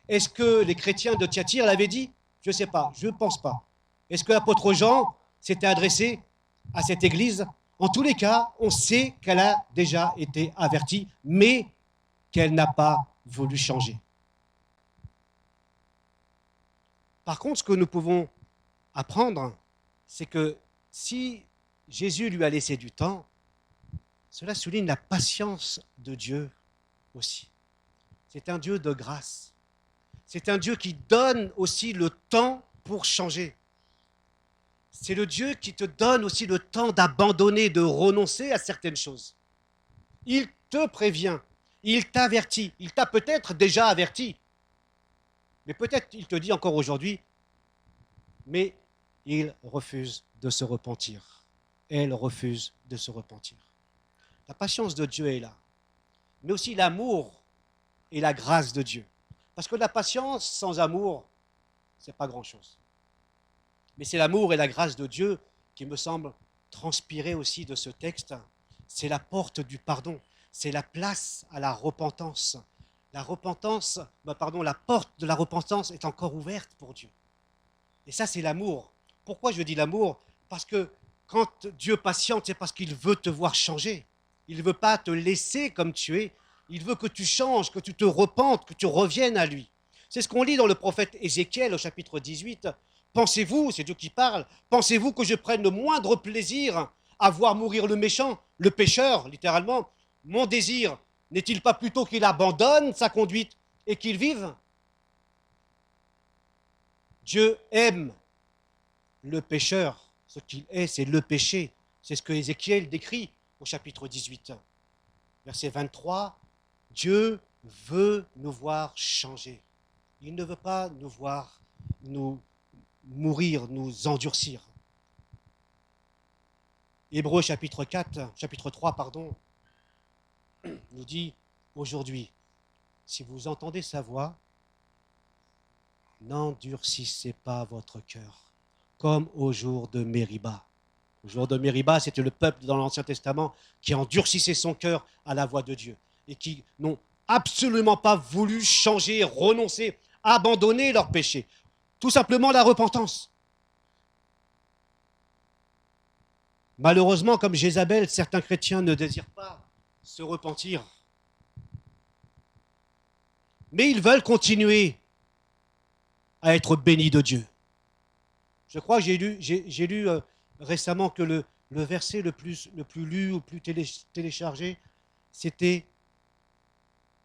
Est-ce que les chrétiens de Thyatire l'avaient dit? Je ne sais pas, je ne pense pas. Est-ce que l'apôtre Jean s'était adressé à cette église? En tous les cas, on sait qu'elle a déjà été avertie, mais qu'elle n'a pas voulu changer. Par contre, ce que nous pouvons apprendre, c'est que si Jésus lui a laissé du temps, cela souligne la patience de Dieu aussi. C'est un Dieu de grâce. C'est un Dieu qui donne aussi le temps pour changer. C'est le Dieu qui te donne aussi le temps d'abandonner, de renoncer à certaines choses. Il te prévient, il t'avertit, il t'a peut-être déjà averti, mais peut-être il te dit encore aujourd'hui, mais il refuse de se repentir. Elle refuse de se repentir. La patience de Dieu est là, mais aussi l'amour et la grâce de Dieu. Parce que la patience sans amour, ce n'est pas grand-chose. Mais c'est l'amour et la grâce de Dieu qui me semble transpirer aussi de ce texte. C'est la porte du pardon, c'est la place à la repentance. La porte de la repentance est encore ouverte pour Dieu. Et ça, c'est l'amour. Pourquoi je dis l'amour? Parce que quand Dieu patiente, c'est parce qu'il veut te voir changer. Il ne veut pas te laisser comme tu es. Il veut que tu changes, que tu te repentes, que tu reviennes à lui. C'est ce qu'on lit dans le prophète Ézéchiel au chapitre 18. Pensez-vous, c'est Dieu qui parle, pensez-vous que je prenne le moindre plaisir à voir mourir le méchant, le pécheur, littéralement? Mon désir n'est-il pas plutôt qu'il abandonne sa conduite et qu'il vive? Dieu aime le pécheur. Ce qu'il est, c'est le péché. C'est ce que Ézéchiel décrit au chapitre 18. Verset 23, Dieu veut nous voir changer. Il ne veut pas nous voir nous mourir, nous endurcir. Hébreux chapitre 3, nous dit aujourd'hui, si vous entendez sa voix, n'endurcissez pas votre cœur, comme au jour de Mériba. Au jour de Mériba, c'était le peuple dans l'Ancien Testament qui endurcissait son cœur à la voix de Dieu et qui n'ont absolument pas voulu changer, renoncer, abandonner leur péché. Tout simplement la repentance. Malheureusement, comme Jézabel, certains chrétiens ne désirent pas se repentir. Mais ils veulent continuer à être bénis de Dieu. Je crois que j'ai lu récemment que le verset le plus lu ou plus téléchargé, c'était...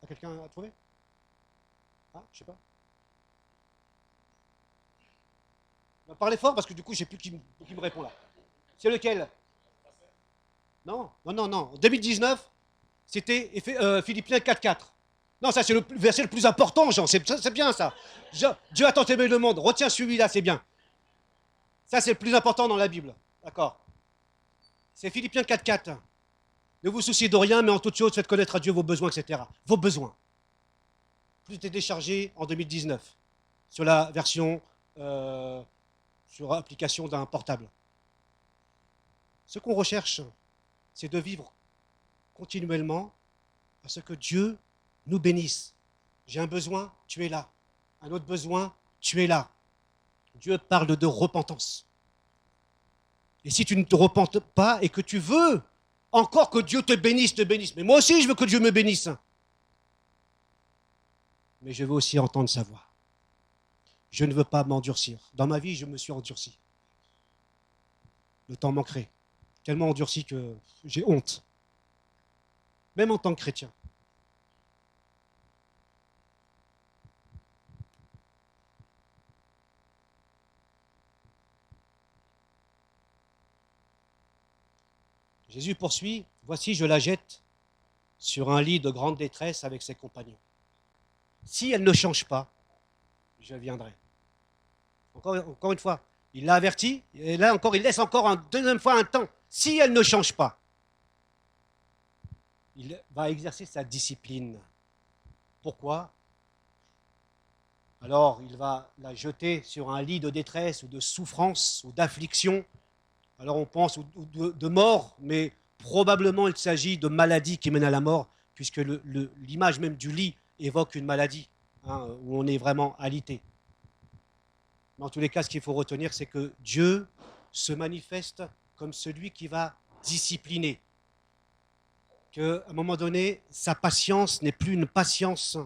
Quelqu'un a trouvé? Ah, je sais pas. Parlez fort parce que du coup, je ne sais plus qui me répond là. C'est lequel? Non. En 2019, c'était Philippiens 4.4. Non, ça c'est le verset le plus important, Jean. C'est bien ça. Dieu a tant aimé le monde. Retiens celui-là, c'est bien. Ça c'est le plus important dans la Bible. D'accord. C'est Philippiens 4.4. Ne vous souciez de rien, mais en toute chose, faites connaître à Dieu vos besoins, etc. Vos besoins. Plus téléchargé en 2019 sur la version sur application d'un portable. Ce qu'on recherche, c'est de vivre continuellement à ce que Dieu nous bénisse. J'ai un besoin, tu es là. Un autre besoin, tu es là. Dieu parle de repentance. Et si tu ne te repentes pas et que tu veux encore que Dieu te bénisse, mais moi aussi je veux que Dieu me bénisse. Mais je veux aussi entendre sa voix. Je ne veux pas m'endurcir. Dans ma vie, je me suis endurci. Le temps manquerait. Tellement endurci que j'ai honte. Même en tant que chrétien. Jésus poursuit, voici, je la jette sur un lit de grande détresse avec ses compagnons. Si elle ne change pas, je viendrai. Encore une fois, il l'a averti, et là encore, il laisse encore une deuxième fois un temps. Si elle ne change pas, il va exercer sa discipline. Pourquoi? Alors, il va la jeter sur un lit de détresse ou de souffrance ou d'affliction. Alors, on pense de mort, mais probablement il s'agit de maladie qui mène à la mort, puisque l'image même du lit évoque une maladie, hein, où on est vraiment alité. Mais en tous les cas, ce qu'il faut retenir, c'est que Dieu se manifeste comme celui qui va discipliner. Qu'à un moment donné, sa patience n'est plus une patience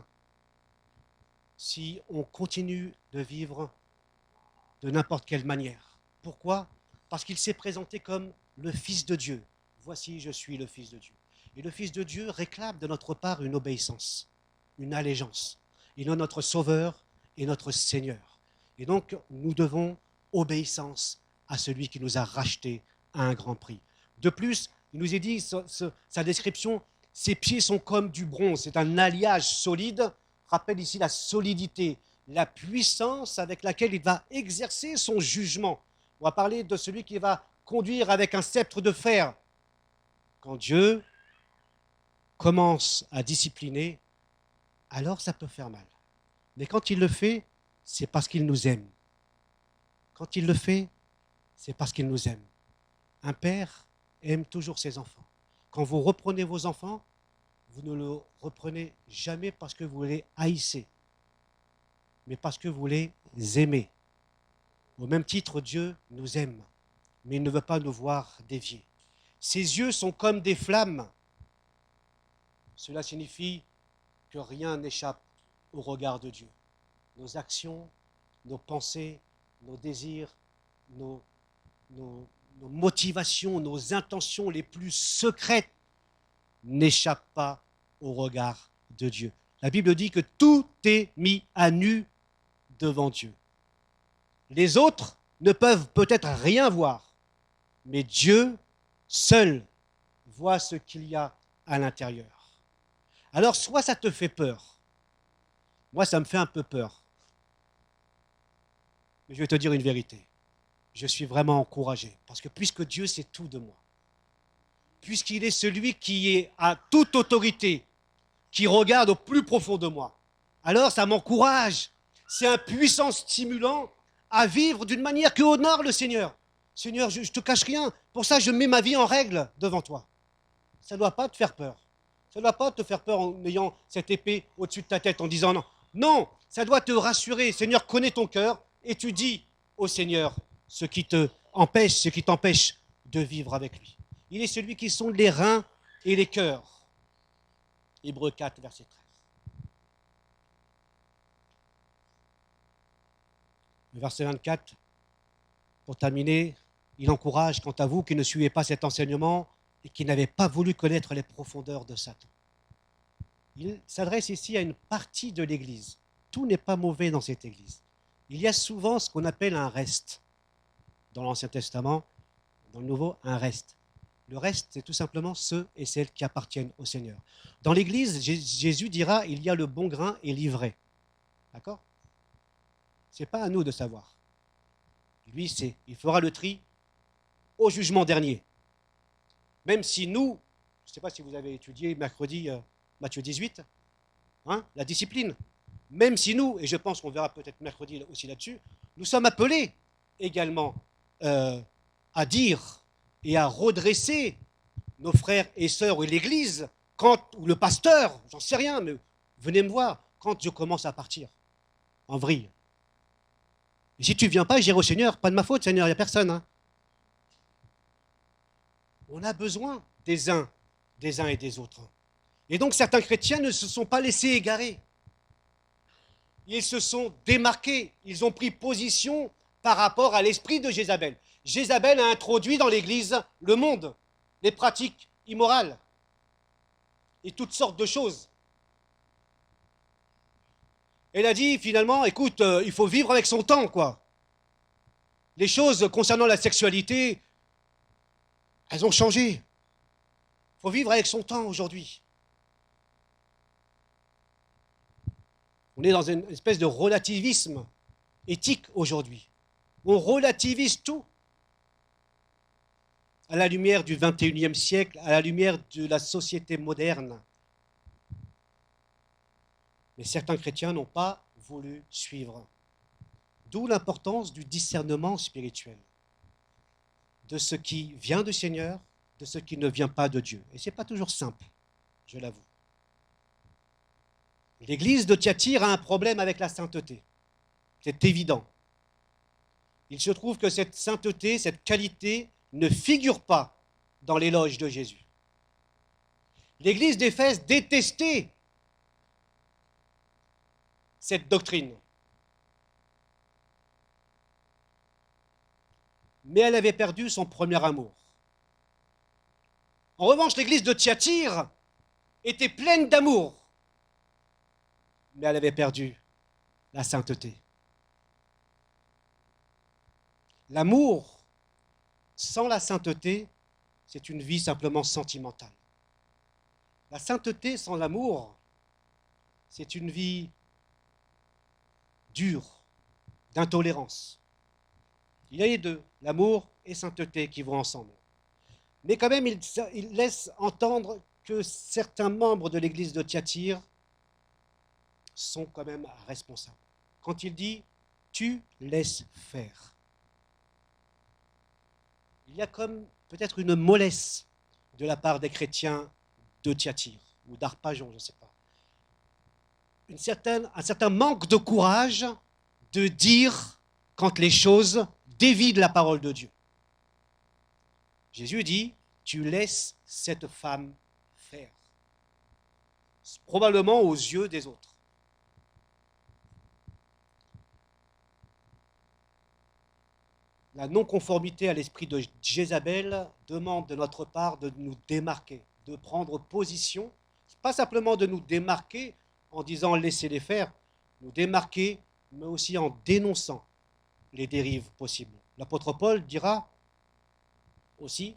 si on continue de vivre de n'importe quelle manière. Pourquoi? Parce qu'il s'est présenté comme le Fils de Dieu. Voici, je suis le Fils de Dieu. Et le Fils de Dieu réclame de notre part une obéissance, une allégeance. Il est notre Sauveur et notre Seigneur. Et donc, nous devons obéissance à celui qui nous a rachetés à un grand prix. De plus, il nous est dit, sa description, ses pieds sont comme du bronze. C'est un alliage solide. Rappelle ici la solidité, la puissance avec laquelle il va exercer son jugement. On va parler de celui qui va conduire avec un sceptre de fer. Quand Dieu commence à discipliner, alors ça peut faire mal. Mais quand il le fait, c'est parce qu'il nous aime. Quand il le fait, c'est parce qu'il nous aime. Un père aime toujours ses enfants. Quand vous reprenez vos enfants, vous ne le reprenez jamais parce que vous les haïssez, mais parce que vous les aimez. Au même titre, Dieu nous aime, mais il ne veut pas nous voir dévier. Ses yeux sont comme des flammes. Cela signifie que rien n'échappe au regard de Dieu. Nos actions, nos pensées, nos désirs, nos motivations, nos intentions les plus secrètes n'échappent pas au regard de Dieu. La Bible dit que tout est mis à nu devant Dieu. Les autres ne peuvent peut-être rien voir, mais Dieu seul voit ce qu'il y a à l'intérieur. Alors, soit ça te fait peur. Moi, ça me fait un peu peur. Mais je vais te dire une vérité. Je suis vraiment encouragé, parce que puisque Dieu sait tout de moi, puisqu'il est celui qui est à toute autorité, qui regarde au plus profond de moi, alors ça m'encourage. C'est un puissant stimulant à vivre d'une manière qui honore le Seigneur. Seigneur, je ne te cache rien, pour ça je mets ma vie en règle devant toi. Ça ne doit pas te faire peur. Ça ne doit pas te faire peur en ayant cette épée au-dessus de ta tête en disant non. Non, ça doit te rassurer. Seigneur connaît ton cœur et tu dis au Seigneur ce qui t'empêche de vivre avec lui. Il est celui qui sonde les reins et les cœurs. Hébreux 4, verset 13. Le verset 24, pour terminer, il encourage quant à vous qui ne suivez pas cet enseignement et qui n'avez pas voulu connaître les profondeurs de Satan. Il s'adresse ici à une partie de l'Église. Tout n'est pas mauvais dans cette Église. Il y a souvent ce qu'on appelle un reste. Dans l'Ancien Testament, dans le Nouveau, un reste. Le reste, c'est tout simplement ceux et celles qui appartiennent au Seigneur. Dans l'Église, Jésus dira, il y a le bon grain et l'ivraie. D'accord? Ce n'est pas à nous de savoir. Lui, il fera le tri au jugement dernier. Même si nous, je ne sais pas si vous avez étudié mercredi Matthieu 18, hein, la discipline. Même si nous, et je pense qu'on verra peut-être mercredi aussi là-dessus, nous sommes appelés également à dire et à redresser nos frères et sœurs et l'Église, ou le pasteur, j'en sais rien, mais venez me voir, quand je commence à partir en vrille. Et si tu ne viens pas, je dirai au Seigneur, pas de ma faute, Seigneur, il n'y a personne. Hein. On a besoin des uns et des autres. Et donc certains chrétiens ne se sont pas laissés égarer. Ils se sont démarqués, ils ont pris position par rapport à l'esprit de Jézabel. Jézabel a introduit dans l'Église le monde, les pratiques immorales et toutes sortes de choses. Elle a dit finalement, écoute, il faut vivre avec son temps, quoi. Les choses concernant la sexualité, elles ont changé. Il faut vivre avec son temps aujourd'hui. On est dans une espèce de relativisme éthique aujourd'hui. On relativise tout. à la lumière du 21e siècle, à la lumière de la société moderne. Mais certains chrétiens n'ont pas voulu suivre. D'où l'importance du discernement spirituel, de ce qui vient du Seigneur, de ce qui ne vient pas de Dieu. Et ce n'est pas toujours simple, je l'avoue. L'église de Thyatire a un problème avec la sainteté. C'est évident. Il se trouve que cette sainteté, cette qualité, ne figure pas dans l'éloge de Jésus. L'église d'Éphèse détestait cette doctrine. Mais elle avait perdu son premier amour. En revanche, l'église de Thyatire était pleine d'amour, mais elle avait perdu la sainteté. L'amour sans la sainteté, c'est une vie simplement sentimentale. La sainteté sans l'amour, c'est une vie dure, d'intolérance. Il y a les deux, l'amour et sainteté qui vont ensemble. Mais quand même, il laisse entendre que certains membres de l'église de Thyatire sont quand même responsables. Quand il dit « tu laisses faire », il y a comme peut-être une mollesse de la part des chrétiens de Thyatire ou d'Arpajon, je ne sais pas. Un certain manque de courage de dire quand les choses dévient de la parole de Dieu. Jésus dit, tu laisses cette femme faire. Probablement aux yeux des autres. La non-conformité à l'esprit de Jézabel demande de notre part de nous démarquer, de prendre position, pas simplement de nous démarquer en disant laissez-les faire, nous démarquer, mais aussi en dénonçant les dérives possibles. L'apôtre Paul dira aussi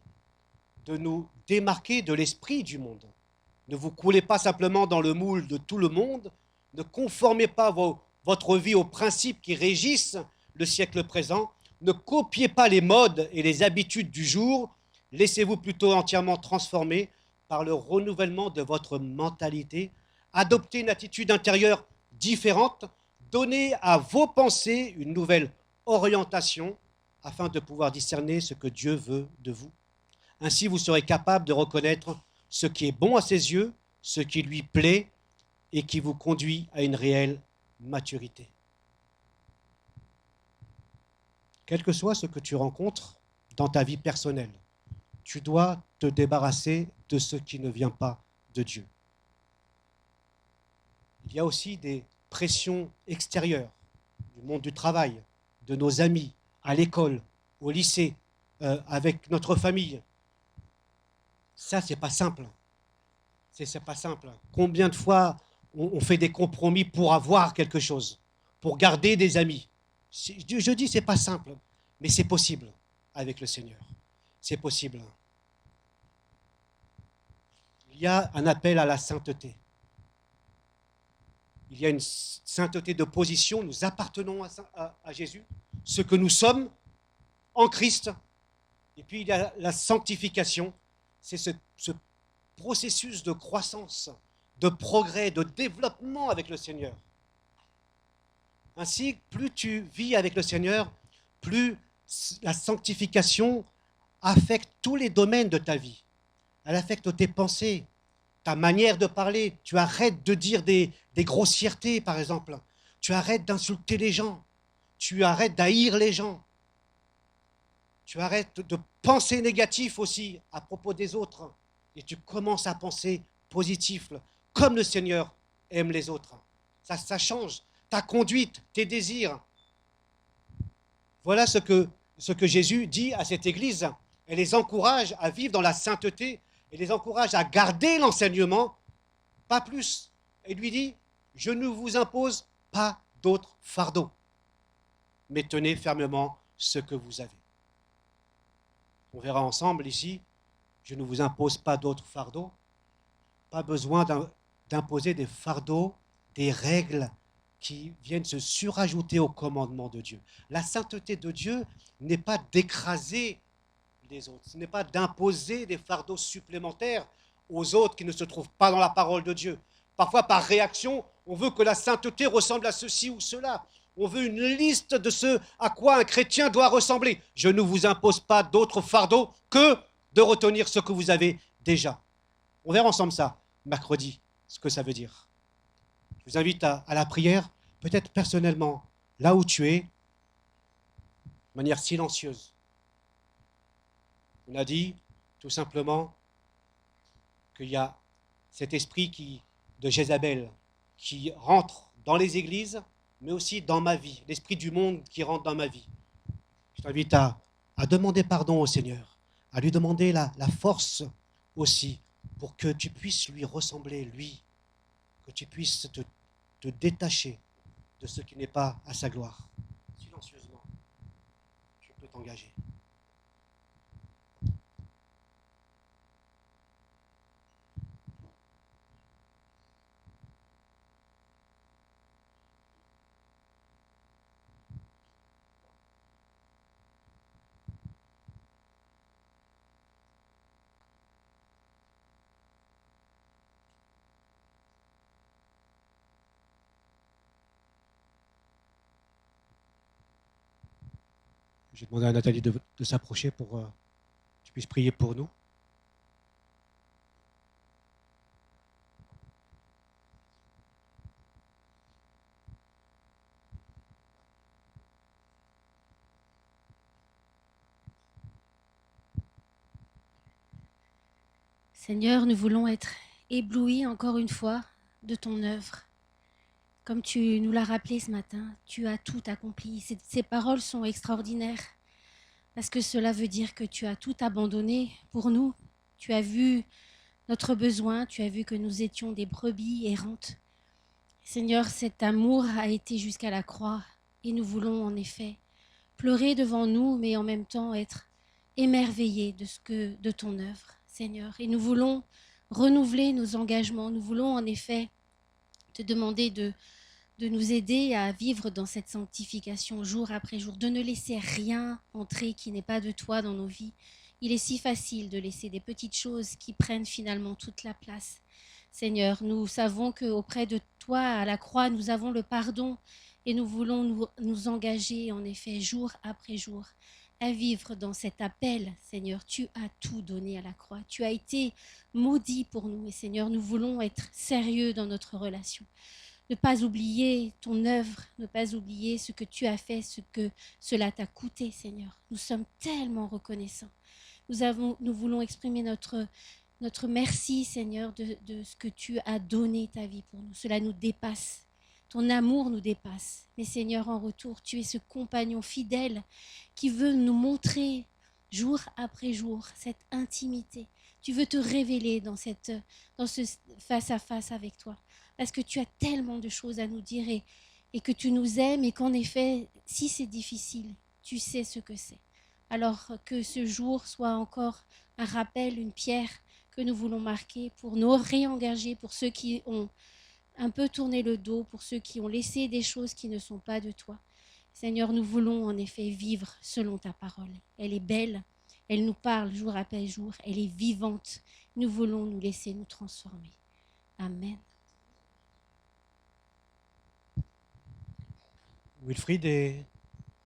de nous démarquer de l'esprit du monde. Ne vous coulez pas simplement dans le moule de tout le monde, ne conformez pas votre vie aux principes qui régissent le siècle présent, ne copiez pas les modes et les habitudes du jour, laissez-vous plutôt entièrement transformer par le renouvellement de votre mentalité, adoptez une attitude intérieure différente, donnez à vos pensées une nouvelle orientation afin de pouvoir discerner ce que Dieu veut de vous. Ainsi, vous serez capable de reconnaître ce qui est bon à ses yeux, ce qui lui plaît et qui vous conduit à une réelle maturité. Quel que soit ce que tu rencontres dans ta vie personnelle, tu dois te débarrasser de ce qui ne vient pas de Dieu. Il y a aussi des pressions extérieures du monde du travail, de nos amis, à l'école, au lycée, avec notre famille. Ça, c'est pas simple. C'est pas simple. Combien de fois on fait des compromis pour avoir quelque chose, pour garder des amis. Je dis c'est pas simple, mais c'est possible avec le Seigneur. C'est possible. Il y a un appel à la sainteté. Il y a une sainteté de position. Nous appartenons à Jésus, ce que nous sommes en Christ. Et puis il y a la sanctification. C'est ce processus de croissance, de progrès, de développement avec le Seigneur. Ainsi, plus tu vis avec le Seigneur, plus la sanctification affecte tous les domaines de ta vie. Elle affecte tes pensées, ta manière de parler. Tu arrêtes de dire des grossièretés, par exemple. Tu arrêtes d'insulter les gens. Tu arrêtes d'haïr les gens. Tu arrêtes de penser négatif aussi à propos des autres. Et tu commences à penser positif, comme le Seigneur aime les autres. Ça change ta conduite, tes désirs. Voilà ce que Jésus dit à cette église. Elle les encourage à vivre dans la sainteté. Elle les encourage à garder l'enseignement, pas plus. Elle lui dit, je ne vous impose pas d'autres fardeaux, mais tenez fermement ce que vous avez. On verra ensemble ici, je ne vous impose pas d'autres fardeaux. Pas besoin d'imposer des fardeaux, des règles qui viennent se surajouter au commandement de Dieu. La sainteté de Dieu n'est pas d'écraser des autres. Ce n'est pas d'imposer des fardeaux supplémentaires aux autres qui ne se trouvent pas dans la parole de Dieu. Parfois, par réaction, on veut que la sainteté ressemble à ceci ou cela. On veut une liste de ce à quoi un chrétien doit ressembler. Je ne vous impose pas d'autres fardeaux que de retenir ce que vous avez déjà. On verra ensemble ça, mercredi, ce que ça veut dire. Je vous invite à la prière, peut-être personnellement, là où tu es, de manière silencieuse. On a dit, tout simplement, qu'il y a cet esprit de Jézabel qui rentre dans les églises, mais aussi dans ma vie, l'esprit du monde qui rentre dans ma vie. Je t'invite à demander pardon au Seigneur, à lui demander la force aussi pour que tu puisses lui ressembler, lui, que tu puisses te détacher de ce qui n'est pas à sa gloire. Silencieusement, tu peux t'engager. J'ai demandé à Nathalie de s'approcher pour que tu puisses prier pour nous. Seigneur, nous voulons être éblouis encore une fois de ton œuvre. Comme tu nous l'as rappelé ce matin, tu as tout accompli. Ces paroles sont extraordinaires parce que cela veut dire que tu as tout abandonné pour nous. Tu as vu notre besoin, tu as vu que nous étions des brebis errantes. Seigneur, cet amour a été jusqu'à la croix et nous voulons en effet pleurer devant nous, mais en même temps être émerveillés de ton œuvre, Seigneur. Et nous voulons renouveler nos engagements. Nous voulons en effet te demander de nous aider à vivre dans cette sanctification jour après jour, de ne laisser rien entrer qui n'est pas de toi dans nos vies. Il est si facile de laisser des petites choses qui prennent finalement toute la place. Seigneur, nous savons qu'auprès de toi, à la croix, nous avons le pardon et nous voulons nous engager en effet jour après jour à vivre dans cet appel. Seigneur, tu as tout donné à la croix. Tu as été maudit pour nous et Seigneur, nous voulons être sérieux dans notre relation. Ne pas oublier ton œuvre, ne pas oublier ce que tu as fait, ce que cela t'a coûté, Seigneur. Nous sommes tellement reconnaissants. Nous voulons exprimer notre merci, Seigneur, de ce que tu as donné ta vie pour nous. Cela nous dépasse. Ton amour nous dépasse. Mais Seigneur, en retour, tu es ce compagnon fidèle qui veut nous montrer jour après jour cette intimité. Tu veux te révéler dans ce face-à-face avec toi. Parce que tu as tellement de choses à nous dire et que tu nous aimes et qu'en effet, si c'est difficile, tu sais ce que c'est. Alors que ce jour soit encore un rappel, une pierre que nous voulons marquer pour nous réengager, pour ceux qui ont un peu tourné le dos, pour ceux qui ont laissé des choses qui ne sont pas de toi. Seigneur, nous voulons en effet vivre selon ta parole. Elle est belle, elle nous parle jour après jour, elle est vivante. Nous voulons nous laisser nous transformer. Amen. Wilfried et